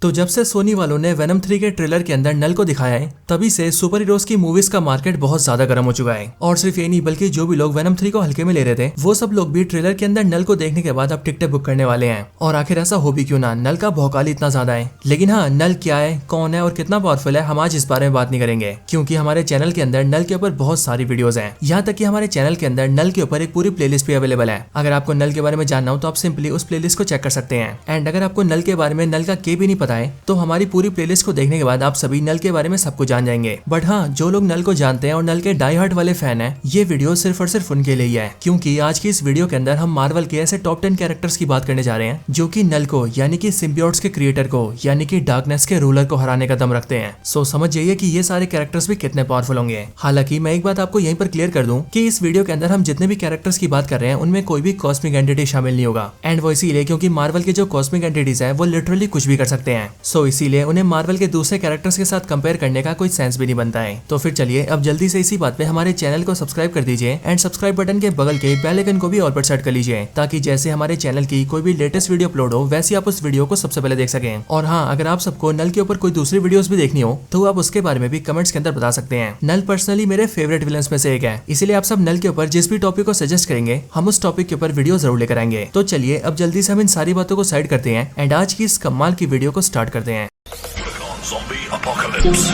तो जब से सोनी वालों ने वेनम 3 के ट्रेलर के अंदर नल को दिखाया है तभी से सुपर हीरोज की मूवीज का मार्केट बहुत ज्यादा गर्म हो चुका है। और सिर्फ ये नहीं बल्कि जो भी लोग वेनम 3 को हल्के में ले रहे थे वो सब लोग भी ट्रेलर के अंदर नल को देखने के बाद अब टिकटें बुक करने वाले हैं। और आखिर ऐसा हो भी क्यों ना, नल का भौकाल इतना ज्यादा है। लेकिन हाँ, नल क्या है, कौन है और कितना पावरफुल है, हम आज इस बारे में बात नहीं करेंगे क्योंकि हमारे चैनल के अंदर नल के ऊपर बहुत सारी वीडियोस हैं। यहाँ तक कि हमारे चैनल के अंदर नल के ऊपर एक पूरी प्लेलिस्ट भी अवेलेबल है। अगर आपको नल के बारे में जानना हो तो आप सिंपली उस प्लेलिस्ट को चेक कर सकते हैं। एंड अगर आपको नल के बारे में नल का के भी नहीं पता है तो हमारी पूरी प्लेलिस्ट को देखने के बाद आप सभी नल के बारे में सब कुछ जान जाएंगे। बट हाँ, जो लोग नल को जानते हैं और नल के डाई हार्ट वाले फैन हैं, ये वीडियो सिर्फ और सिर्फ उनके लिए ही है क्योंकि आज की इस वीडियो के अंदर हम मार्वल के ऐसे टॉप 10 कैरेक्टर्स की बात करने जा रहे हैं जो कि नल को यानी कि सिम्बियोट्स के क्रिएटर को यानी कि डार्कनेस के रूलर को हराने का दम रखते हैं। सो समझ जाइए कि ये सारे कैरेक्टर्स भी कितने पावरफुल होंगे। हालांकि मैं एक बात आपको यहीं पर क्लियर कर दूं कि इस वीडियो के अंदर हम जितने भी कैरेक्टर्स की बात कर रहे हैं उनमें कोई भी कॉस्मिक एंटिटी शामिल नहीं होगा। एंड वो इसीलिए क्योंकि मार्वल के जो कॉस्मिक एंटिटीज है वो लिटरली कुछ भी कर सकते हैं। सो इसीलिए उन्हें मार्वल के दूसरे कैरेक्टर्स के साथ कंपेयर करने का कोई सेंस भी नहीं बनता है। तो फिर चलिए अब जल्दी से इसी बात पे हमारे चैनल को सब्सक्राइब कर दीजिए एंड सब्सक्राइब बटन के बगल के बेल आइकन को भी ऑल पर सेट कर लीजिए ताकि जैसे हमारे चैनल की कोई भी लेटेस्ट वीडियो अपलोड हो वैसे आप उस वीडियो को सबसे पहले देख सकें। और हाँ, अगर आप सबको नल के ऊपर कोई दूसरी वीडियोस भी देखनी हो तो आप उसके बारे में भी कमेंट्स के अंदर बता सकते हैं। नल पर्सनली मेरे फेवरेट विलन्स में से एक है, इसलिए आप सब नल के ऊपर जिस भी टॉपिक को सजेस्ट करेंगे हम उस टॉपिक के ऊपर वीडियो जरूर लेकर आएंगे। तो चलिए अब जल्दी से हम इन सारी बातों को साइड करते हैं एंड आज की इस कमाल की वीडियो को स्टार्ट करते हैं। Zombie apocalypse.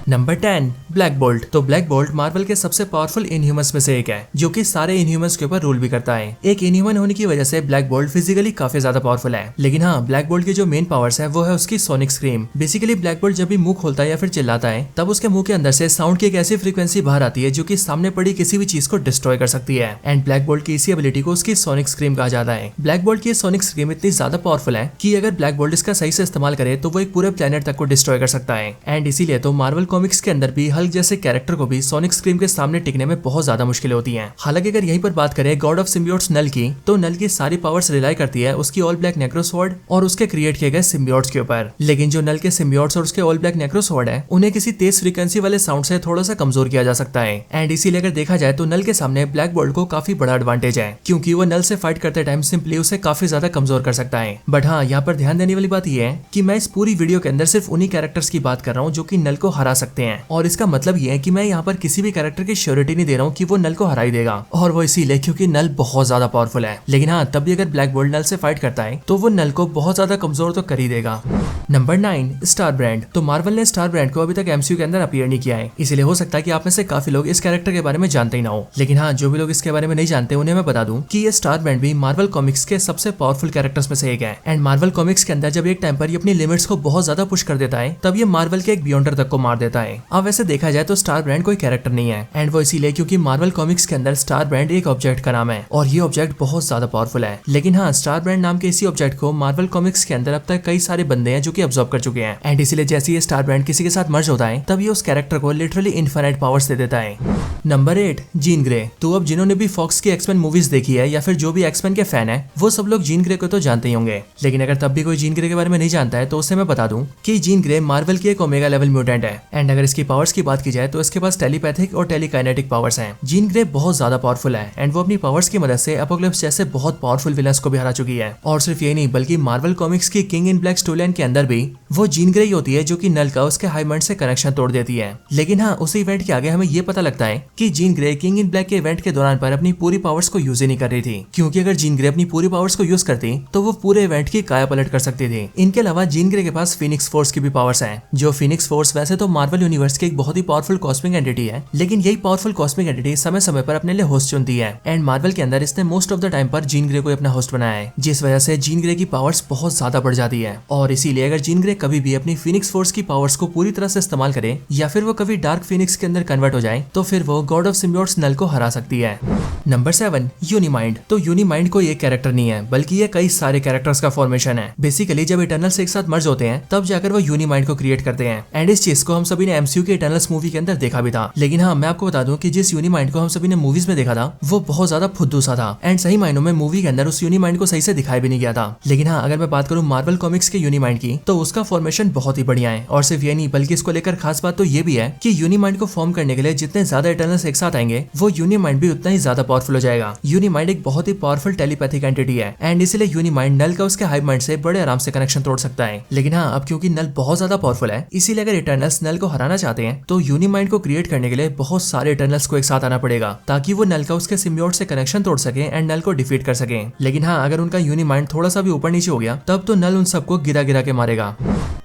Number 10, black bolt. तो ब्लैक बोल्ट मार्वल के सबसे पावरफुल इनह्यूमंस में से एक है जो कि सारे इनह्यूमंस के ऊपर रूल भी करता है। एक इनह्यूमन होने की वजह से ब्लैक बोल्ट फिजिकली काफी ज्यादा पावरफुल है। लेकिन हाँ, ब्लैक बोल्ट की जो मेन पावर्स है वो है उसकी sonic scream. Basically black bolt जब भी मुंह खोलता है या फिर चिल्लाता है तब उसके मुंह के अंदर से साउंड की एक ऐसी फ्रीक्वेंसी बाहर आती है जो कि सामने पड़ी किसी भी चीज को डिस्ट्रॉय कर सकती है। एंड ब्लैक बोल्ट की इसी एबिलिटी को उसकी सोनिक स्क्रीम कहा जाता है। ब्लैक बोल्ट की सोनिक स्क्रीम इतनी ज्यादा पावरफुल है कि अगर ब्लैक बोल्ट इसका सही से इस्तेमाल करे तो वो एक पूरे प्लेनेट तक को डिस्ट्रॉय कर सकता है। एंड इसीलिए तो मार्वल कॉमिक्स के अंदर भी हल्क जैसे कैरेक्टर को भी सोनिक स्क्रीम के सामने टिकने में बहुत ज्यादा मुश्किल होती हैं। हालांकि अगर यहीं पर बात करें गॉड ऑफ सिम्बियोट्स नल की, तो नल की सारी पावर्स रिलाई करती है उसकी ऑल ब्लैक नेक्रोसवर्ड और उसके क्रिएट किए गए सिम्बियोट्स के ऊपर। लेकिन जो नल के सिम्बियोट्स और उसके ऑल ब्लैक नेक्रोसवर्ड है उन्हें किसी तेज फ्रीक्वेंसी वाले साउंड से थोड़ा सा कमजोर किया जा सकता है। एंड इसीलिए अगर देखा जाए तो नल के सामने ब्लैक बोल्ट को काफी बड़ा एडवांटेज है क्योंकि वो नल से फाइट करते टाइम सिंपली उसे काफी ज्यादा कमजोर कर सकता है। बट हाँ, यहाँ पर ध्यान देने वाली बात यह है कि मैं इस पूरी वीडियो के अंदर सिर्फ उन्हीं कैरेक्टर्स की बात कर रहा हूँ जो कि नल को हरा सकते हैं। और इसका मतलब ये है कि मैं यहाँ पर किसी भी कैरेक्टर की श्योरिटी नहीं दे रहा हूँ कि वो नल को हरा ही देगा। और वो इसीलिए क्योंकि नल बहुत ज्यादा पावरफुल है। लेकिन हाँ, तब भी अगर ब्लैक बोल्ट नल से फाइट करता है तो वो नल को बहुत ज्यादा कमजोर तो कर ही देगा। Number 9, star brand. तो मार्वल ने स्टार ब्रांड को अभी तक एमसीयू के अंदर अपीयर नहीं किया है, इसलिए हो सकता है कि आप में से काफी लोग इस कैरेक्टर के बारे में जानते ही ना हो। लेकिन हाँ, जो भी लोग इसके बारे में नहीं जानते उन्हें मैं बता दूं कि ये स्टार ब्रांड भी मार्वल कॉमिक्स के सबसे पावरफुल कैरेक्टर्स में से एक है। एंड मार्वल कॉमिक्स के अंदर जब एक टाइम पर ये अपनी लिमिट्स को बहुत ज्यादा पुश कर देता है तब ये मार्वल के एक बियॉन्डर तक को मार देता है। अब वैसे देखा जाए तो स्टार ब्रांड कोई कैरेक्टर नहीं है एंड वो इसीलिए क्योंकि मार्वल कॉमिक्स के अंदर स्टार ब्रांड एक ऑब्जेक्ट का नाम है और ये ऑब्जेक्ट बहुत ज्यादा पावरफुल है। लेकिन हाँ, स्टार ब्रांड नाम के इसी ऑब्जेक्ट को मार्वल कॉमिक्स के अंदर अब तक कई सारे बंदे हैं जो कि ऑब्जर्व कर चुके हैं। एंड इसीलिए जैसे ये स्टार ब्रांड किसी के साथ मर्ज होता है तब ये उस कैरेक्टर को लिटरली इनफिनिट पावर्स दे देता है। Number 8, Jean Grey. तो अब जिन्होंने भी फॉक्स की एक्समैन मूवीज देखी है या फिर जो भी एक्समैन के फैन है वो सब लोग जीन ग्रे को तो जानते ही होंगे। लेकिन अगर तब भी कोई जीन ग्रे के बारे में नहीं जानता है तो उसे मैं बता दूं कि जीन ग्रे मार्वल की एक ओमेगा लेवल म्यूटेंट है। एंड अगर इसकी पावर्स की बात की जाए तो इसके पास टेलीपैथिक और टेलीकाइनेटिक पावर्स हैं। जीन ग्रे बहुत ज्यादा पावरफुल है एंड वो अपनी पावर्स की मदद से एपोकलिप्स जैसे बहुत पावरफुल विलन्स को भी हरा चुकी है। और सिर्फ ये नहीं बल्कि मार्वल कॉमिक्स की किंग इन ब्लैक स्टोरीलाइन के अंदर भी वो जीन ग्रे ही होती है जो कि नल का उसके हाई माइंड से कनेक्शन तोड़ देती है। लेकिन हाँ, उसी इवेंट के आगे हमें ये पता लगता है कि Jean Grey king in black के इवेंट के दौरान पर अपनी पूरी पावर्स को यूज ही नहीं कर रही थी क्योंकि अगर जीन ग्रे अपनी पूरी पावर्स को यूज करती तो वो पूरे इवेंट की काया पलट कर सकती थी। इनके अलावा जीन ग्रे के पास फिनिक्स फोर्स की भी पावर्स हैं। जो फिनिक्स फोर्स वैसे तो मार्वल यूनिवर्स की एक बहुत ही पावरफुल कॉस्मिक एंटिटी है, लेकिन यही पावरफुल कॉस्मिक एंटिटी समय समय पर अपने लिए होस्ट चुनती है। एंड मार्वल के अंदर इसने मोस्ट ऑफ द टाइम पर जीन ग्रे को अपना होस्ट बनाया है, जिस वजह से जीन ग्रे की पावर्स बहुत ज्यादा बढ़ जाती है। और इसीलिए अगर जीन ग्रे कभी भी अपनी फिनिक्स फोर्स की पावर्स को पूरी तरह से इस्तेमाल करे या फिर वो कभी डार्क फिनिक्स के अंदर कन्वर्ट हो जाए तो फिर वो गॉड ऑफ सिम्बियोट्स नल को हरा सकती है। नंबर 7 यूनिमाइंड। तो यूनिमाइंड कोई एक कैरेक्टर नहीं है बल्कि ये कई सारे कैरेक्टर्स का फॉर्मेशन है। बेसिकली जब इटर्नल्स एक साथ मर्ज होते हैं तब जाकर वो यूनिमाइंड को क्रिएट करते हैं एंड इस चीज को हम सभी ने एमसीयू के इटर्नल्स मूवी के अंदर देखा भी था। लेकिन हाँ, मैं आपको बता दूं कि जिस यूनिमाइंड को हम सभी ने मूवीज में देखा था वो बहुत ज्यादा फुद्दू सा था एंड सही मायनों में मूवी के अंदर उस यूनिमाइंड को सही से दिखाया भी नहीं गया था। लेकिन हाँ, अगर मैं बात करूं मार्वल कॉमिक्स के यूनिमाइंड की तो उसका फॉर्मेशन बहुत ही बढ़िया है। और सिर्फ ये नहीं बल्कि इसको लेकर खास बात तो ये भी है कि यूनिमाइंड को फॉर्म करने के लिए जितने ज्यादा इटर्नल्स एक साथ आएंगे वो यूनिमाइंड भी उतना ही ज्यादा पावरफुल हो जाएगा। यूनिमाइंड एक बहुत ही पावरफुल टेलीपैथिक एंटिटी है एंड इसलिए यूनिमाइंड नल का उसके हाइव माइंड से बड़े आराम से कनेक्शन तोड़ सकता है। लेकिन हाँ, अब क्योंकि नल बहुत ज्यादा पावरफुल है इसीलिए अगर इटर्नल्स नल को हराना चाहते हैं तो यूनिमाइंड को क्रिएट करने के लिए बहुत सारे इटर्नल्स को एक साथ आना पड़ेगा ताकि वो नल का उसके सिम्बियोट से कनेक्शन तोड़ सके एंड नल को डिफीट कर सके। लेकिन हाँ, अगर उनका यूनिमाइंड थोड़ा सा भी ऊपर नीचे हो गया तब तो नल उन सबको गिरा गिरा के मारेगा।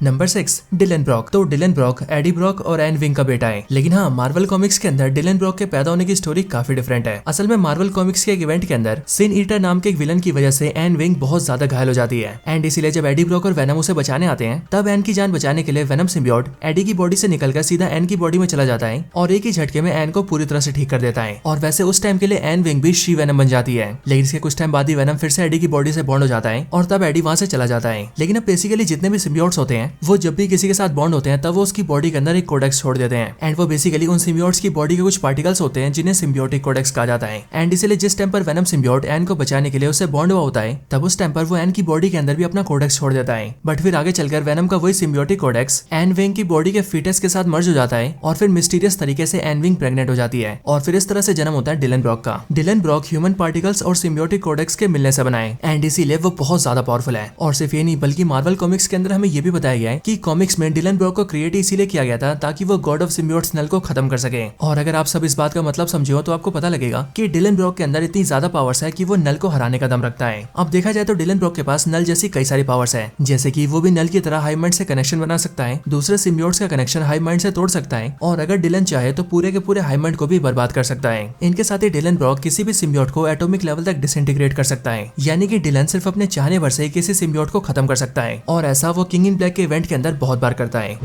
Number 6 Dylan Brock. तो डिलन ब्रॉक एडी ब्रॉक और एन विंग का बेटा है। लेकिन हाँ, मार्वल कॉमिक्स के अंदर डिलन ब्रॉक के पैदा होने की स्टोरी काफी डिफरेंट है। असल में मार्वल कॉमिक्स के एक इवेंट के अंदर सिन ईटर नाम के एक विलन की वजह से एन विंग बहुत ज्यादा घायल हो जाती है एंड इसीलिए जब एडी ब्रॉक और वेनम उसे बचाने आते हैं तब एन की जान बचाने के लिए वेनम सिम्बियोट एडी की बॉडी से निकलकर सीधा एन की बॉडी में चला जाता है और एक ही झटके में एन को पूरी तरह से ठीक कर देता है। और वैसे उस टाइम के लिए एन विंग भी शी वेनम बन जाती है। लेकिन इसके कुछ टाइम बाद ही वेनम फिर से एडी की बॉडी से बॉन्ड हो जाता है और तब एडी वहां से चला जाता है। लेकिन अब बेसिकली जितने भी सिम्बियोट्स होते हैं वो जब भी किसी के साथ बॉन्ड होते हैं तब वो उसकी बॉडी के अंदर एक कोडेक्स छोड़ देते हैं एंड वो बेसिकली उन सिम्बियोट्स की बॉडी के कुछ पार्टिकल्स होते हैं जिन्हें सिम्बियोटिक कोडेक्स कहा जाता है। एंड इसलिए जिस टाइम पर वेनम सिम्बियोट एन को बचाने के लिए उससे बॉन्ड हुआ होता है तब उस टाइम पर वो एन की बॉडी के अंदर भी अपना कोडेक्स छोड़ देता है। बट फिर आगे चलकर वेनम का वही सिम्बियोटिक कोडेक्स एन विंग की बॉडी के फीटस के साथ मर्ज हो जाता है और फिर मिस्टीरियस तरीके से एन विंग प्रेग्नेंट हो जाती है और फिर इस तरह से जन्म होता है डिलन ब्रॉक का। डिलन ब्रॉक ह्यूमन पार्टिकल्स और सिम्बियोटिक कोडेक्स के मिलने से बना है एंड इसीलिए वो बहुत ज्यादा पावरफुल है। और सिर्फ ये नहीं बल्कि मार्वल कॉमिक्स के अंदर हमें ये भी बताया गया है कि कॉमिक्स में डिलन ब्रॉक को क्रिएट इसीलिए किया गया था ताकि वो गॉड ऑफ सिम्बियोट्स नल को खत्म कर सके। और अगर आप सब इस बात का मतलब समझे हो तो आपको पता लगेगा कि डिलन ब्रॉक के अंदर इतनी ज्यादा पावर्स है कि वो नल को हराने का दम रखता है। अब देखा जाए तो डिलन ब्रॉक के पास नल जैसी कई सारी पावर्स है, जैसे कि वो भी नल की तरह हाइव माइंड से कनेक्शन बना सकता है, दूसरे सिम्बियोट्स का कनेक्शन हाइव माइंड से तोड़ सकता है और अगर डिलन चाहे तो पूरे के पूरे हाइव माइंड को भी बर्बाद कर सकता है। इनके साथ ही डिलन ब्रॉक किसी भी सिम्बियोट को एटॉमिक लेवल तक डिसइंटीग्रेट कर सकता है, यानी कि डिलन सिर्फ अपने चाहने भर से किसी सिम्बियोट को खत्म कर सकता है और ऐसा वो किंग इन ब्लैक के इवेंट के अंदर बहुत बार करता है।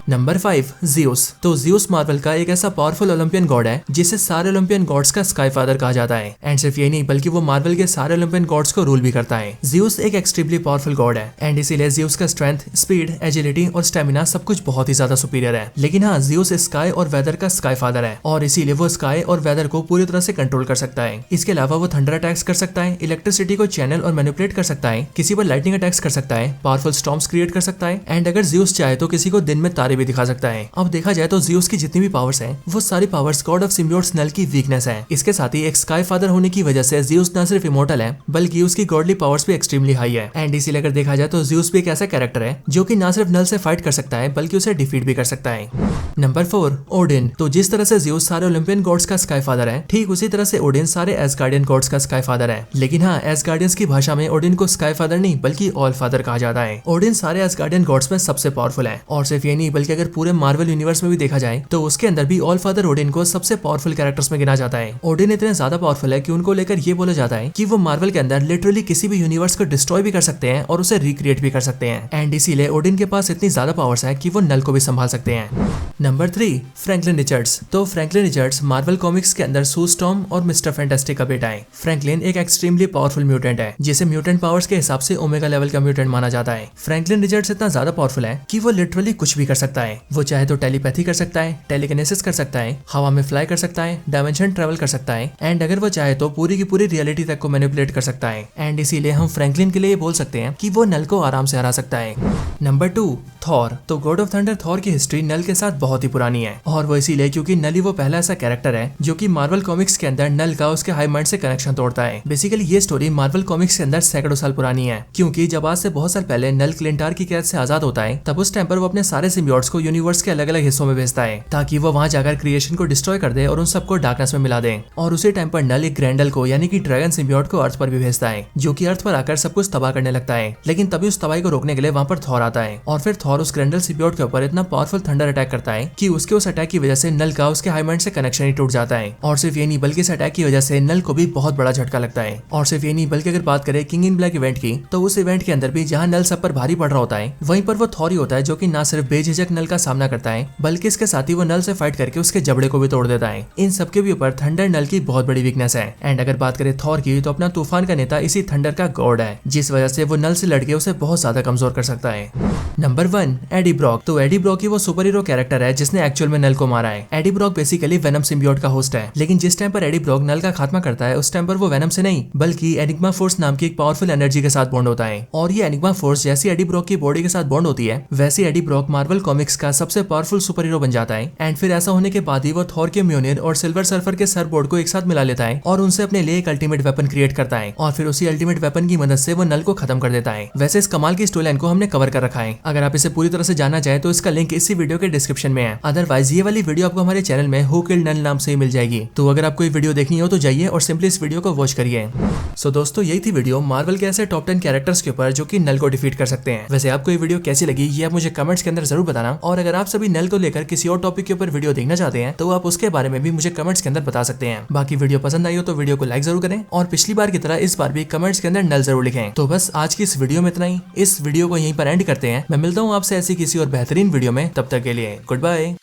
Number 5 Zeus. तो ज़ियस मार्वल का एक ऐसा पावरफुल ओलंपियन गॉड है जिसे सारे ओलंपियन गॉड्स का स्काई फादर कहा जाता है एंड सिर्फ ये नहीं बल्कि वो मार्वल के सारे ओलंपियन गॉड्स को रूल भी करता है। ज़ियस एक एक्सट्रीमली पावरफुल गॉड है एंड इसीलिए ज़ियस का स्ट्रेंथ, स्पीड, एजिलिटी और स्टेमिना सब कुछ बहुत ही ज्यादा सुपीरियर है। लेकिन हाँ, ज़ियस स्काई और वेदर का स्काई फादर है और इसीलिए वो स्काई और वेदर को पूरी तरह से कंट्रोल कर सकता है। इसके अलावा वो थंडर अटैक्स कर सकता है, इलेक्ट्रिसिटी को चैनल और मैनिपुलेट कर सकता है, किसी पर लाइटनिंग अटैक्स कर सकता है, पावरफुल स्टॉर्म्स क्रिएट कर सकता है एंड अगर ज़ियस चाहे तो किसी को दिन में तारे भी दिखा सकता है। अब देखा जाए तो ज़ियस की जितनी भी पावर्स हैं वो सारी पावर्स गॉड ऑफ सिम्बियोट्स नल की वीकनेस है। इसके साथ ही एक स्काई फादर होने की वजह से ज़ियस न सिर्फ इमॉर्टल है बल्कि उसकी गॉडली पावर्स भी एक्सट्रीमली हाई है एंड इसीलिए अगर देखा जाए तो ज़ियस भी एक ऐसा कैरेक्टर है जो कि न सिर्फ नल से फाइट कर सकता है बल्कि उसे डिफीट भी कर सकता है। Number 4 Odin. तो जिस तरह से ज़ियस सारे ओलंपियन गॉड्स का स्काई फादर है ठीक उसी तरह से ओडिन सारे एसगार्डियन गॉड्स का स्काई फादर है। लेकिन हाँ, एसगार्डियंस की भाषा में ओडिन को स्काई फादर नहीं बल्कि ऑल फादर कहा जाता है। ओडिन सारे एसगार्डियन गॉड्स में सबसे पावरफुल है और सिर्फ ये नहीं बल्कि अगर पूरे मार्वल यूनिवर्स में भी देखा जाए तो उसके अंदर भी ऑल फादर ओडिन को सबसे पावरफुल कैरेक्टर्स में गिना जाता है। ओडिन इतने ज्यादा पावरफुल है कि उनको लेकर ये बोला जाता है कि वो मार्वल के अंदर लिटरली किसी भी यूनिवर्स को डिस्ट्रॉय भी कर सकते हैं और उसे रिक्रिएट भी कर सकते हैं एंड इसीलिए ओडिन के पास इतनी ज्यादा पावर्स है कि वो नल को भी संभाल सकते हैं। Number 3 Franklin Richards. तो फ्रैंकलिन रिचर्ड्स मार्वल कॉमिक्स के अंदर सू स्टॉर्म और मिस्टर फैंटास्टिक का बेटा है। फ्रैंकलिन एक एक्सट्रीमली पावरफुल म्यूटेंट है जिसे म्यूटेंट पावर्स के हिसाब से ओमेगा लेवल का म्यूटेंट माना जाता है। फ्रैंकलिन रिचर्ड्स इतना ज्यादा पावरफुल है कि वो लिटरली कुछ भी कर सकता है। वो चाहे तो टेलीपैथी कर सकता है, टेलीकिनेसिस कर सकता है, हवा में फ्लाई कर सकता है, डायमेंशन ट्रेवल कर सकता है एंड अगर वो चाहे तो पूरी की पूरी रियलिटी तक को मैनिपुलेट कर सकता है एंड इसीलिए हम फ्रैंकलिन के लिए बोल सकते हैं कि वो नल को आराम से हरा सकता है। Number 2 Thor. तो गॉड ऑफ थंडर थॉर की हिस्ट्री नल के साथ बहुत ही पुरानी है और वो इसीलिए क्योंकि नल ही वो पहला ऐसा कैरेक्टर है जो कि मार्वल कॉमिक्स के अंदर नल का उसके हाइव माइंड से कनेक्शन तोड़ता है। बेसिकली ये स्टोरी मार्वल कॉमिक्स के अंदर सैकड़ों साल पुरानी है क्योंकि जब आज से बहुत साल पहले नल क्लिंटार की कैद से आजाद होता है तब उस टाइम पर वो अपने सारे सिम्बियोट्स को यूनिवर्स के अलग अलग हिस्सों में भेजता है ताकि वो वहां जाकर क्रिएशन को डिस्ट्रॉय कर दे और उन सबको डार्कनेस में मिला दे। और उसी टाइम पर नल एक ग्रैंडल को यानी कि ड्रैगन सिम्बियोट को अर्थ पर भी भेजता है जो कि अर्थ पर आकर सब कुछ तबाह करने लगता है। लेकिन तभी उस तबाही को रोकने के लिए वहां पर थॉर आता है और फिर थॉर उस ग्रेंडल सिम्बियोट के ऊपर इतना पावरफुल थंडर अटैक करता है कि उसके उस अटैक की वजह से नल का उसके हाई माइंड से कनेक्शन ही टूट जाता है। और सिर्फ ये नहीं बल्कि इस अटैक की वजह से नल को भी बहुत बड़ा झटका लगता है। और सिर्फ ये नहीं बल्कि अगर बात करें किंग इन ब्लैक इवेंट की, तो उस इवेंट के अंदर भी जहां नल सब पर भारी पड़ रहा होता है, वहीं पर वो थॉर ही होता है जो कि ना सिर्फ बेझिझक नल का सामना करता है बल्कि इसके साथ ही वो नल से फाइट करके उसके जबड़े को भी तोड़ देता है। इन सबके भी ऊपर थंडर नल की बहुत बड़ी वीकनेस है। एंड अगर बात करें थॉर की, तो अपना तूफान का नेता इसी थंडर का गॉड है, जिस वजह से वो नल से लड़के उसे बहुत ज्यादा कमजोर कर सकता है। Number 1, Eddie Brock. तो एडी ब्रॉक ही वो सुपर हीरो कैरेक्टर है जिसने एक्चुअल में नल को मारा है। Eddie Brock basically venom symbiote का होस्ट है, लेकिन जिस टाइम पर एडी ब्रॉक नल का खात्मा करता है उस टाइम पर वो वेनम से नहीं बल्कि एनिग्मा फोर्स नाम की एक पावरफुल एनर्जी के साथ बॉन्ड होता है। और ये एनिग्मा फोर्स जैसी एडी ब्रॉक की बॉडी के साथ बॉन्ड होती है, वैसे एडी ब्रॉक मार्वल कॉमिक्स का सबसे पावरफुल सुपर हीरो बन जाता है। एंड फिर ऐसा होने के बाद ही वो थॉर के म्योनिर और सिल्वर सर्फर के सर बोर्ड को एक साथ मिला लेता है और उनसे अपने लिए एक अल्टीमेट वेपन क्रिएट करता है। और फिर उसी अल्टीमेट वेपन की मदद से वो नल को खत्म कर देता है। वैसे इस कमाल की स्टोरी लाइन को हमने कवर कर रखा है। अगर आप इसे पूरी तरह से जानना चाहे तो इसका लिंक इसी वीडियो के डिस्क्रिप्शन में है। अदरवाइज ये वाली वीडियो आपको हमारे चैनल में हु किल्ड नल नाम से ही मिल जाएगी। तो अगर आपको ये वीडियो देखनी हो तो जाइए और सिंपली इस वीडियो को वॉच करिए। सो दोस्तों, यही थी वीडियो मार्वल के ऐसे टॉप 10 कैरेक्टर्स के ऊपर जो कि नल को डिफीट कर सकते हैं। वैसे आपको ये वीडियो कैसी लगी ये आप मुझे कमेंट्स के अंदर जरूर बताना। और अगर आप सभी नल को लेकर किसी और टॉपिक के ऊपर वीडियो देखना चाहते हैं तो आप उसके बारे में भी मुझे कमेंट्स के अंदर बता सकते हैं। बाकी वीडियो पसंद आई हो तो वीडियो को लाइक जरूर करें और पिछली बार की तरह इस बार भी कमेंट्स के अंदर नल जरूर लिखें। तो बस आज की इस वीडियो में इतना ही। इस वीडियो को यहीं पर एंड करते हैं। मैं मिलता हूँ आपसे ऐसी किसी और बेहतरीन वीडियो में। तब तक के लिए गुड बाय।